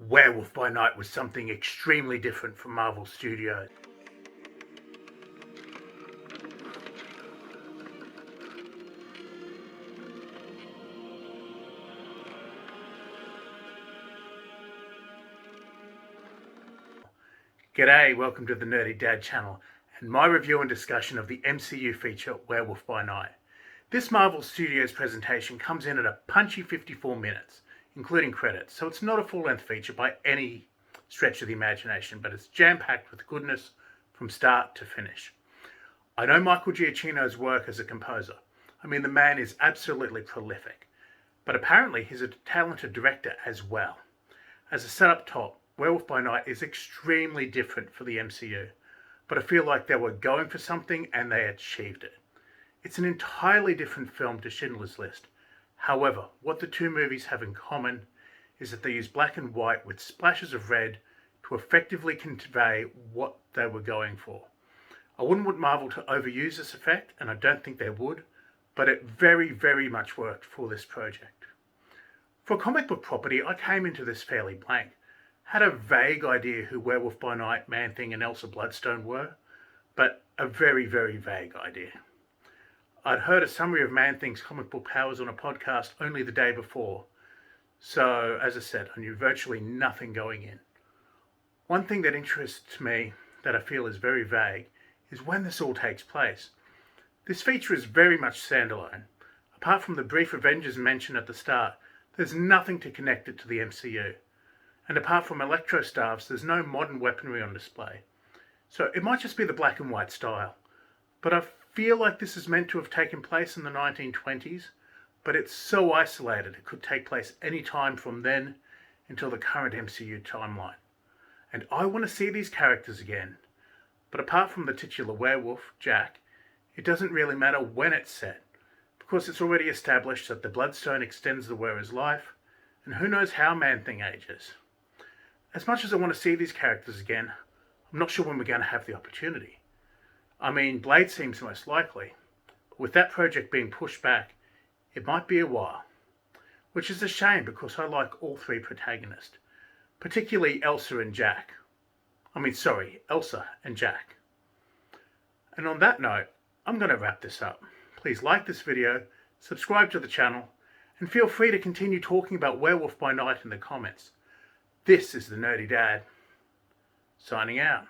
Werewolf by Night was something extremely different from Marvel Studios. G'day, welcome to the Nerdy Dad channel and my review and discussion of the MCU feature Werewolf by Night. This Marvel Studios presentation comes in at a punchy 54 minutes, including credits, so it's not a full-length feature by any stretch of the imagination, but it's jam-packed with goodness from start to finish. I know Michael Giacchino's work as a composer. I mean, the man is absolutely prolific, but apparently he's a talented director as well. As a setup top, Werewolf by Night is extremely different for the MCU, but I feel like they were going for something and they achieved it. It's an entirely different film to Schindler's List. However, what the two movies have in common is that they use black and white with splashes of red to effectively convey what they were going for. I wouldn't want Marvel to overuse this effect, and I don't think they would, but it very, very much worked for this project. For a comic book property, I came into this fairly blank. Had a vague idea who Werewolf by Night, Man-Thing and Elsa Bloodstone were, but a very, very vague idea. I'd heard a summary of Man-Thing's comic book powers on a podcast only the day before, so as I said, I knew virtually nothing going in. One thing that interests me, that I feel is very vague, is when this all takes place. This feature is very much standalone. Apart from the brief Avengers mention at the start, there's nothing to connect it to the MCU. And apart from electro staffs, there's no modern weaponry on display. So it might just be the black and white style. But I feel like this is meant to have taken place in the 1920s, but it's so isolated it could take place any time from then until the current MCU timeline. And I want to see these characters again. But apart from the titular werewolf, Jack, it doesn't really matter when it's set, because it's already established that the Bloodstone extends the wearer's life, and who knows how Man-Thing ages. As much as I want to see these characters again, I'm not sure when we're going to have the opportunity. I mean, Blade seems most likely, but with that project being pushed back, it might be a while. Which is a shame because I like all three protagonists, particularly Elsa and Jack. Elsa and Jack. And on that note, I'm going to wrap this up. Please like this video, subscribe to the channel, and feel free to continue talking about Werewolf by Night in the comments. This is the Nerdy Dad, signing out.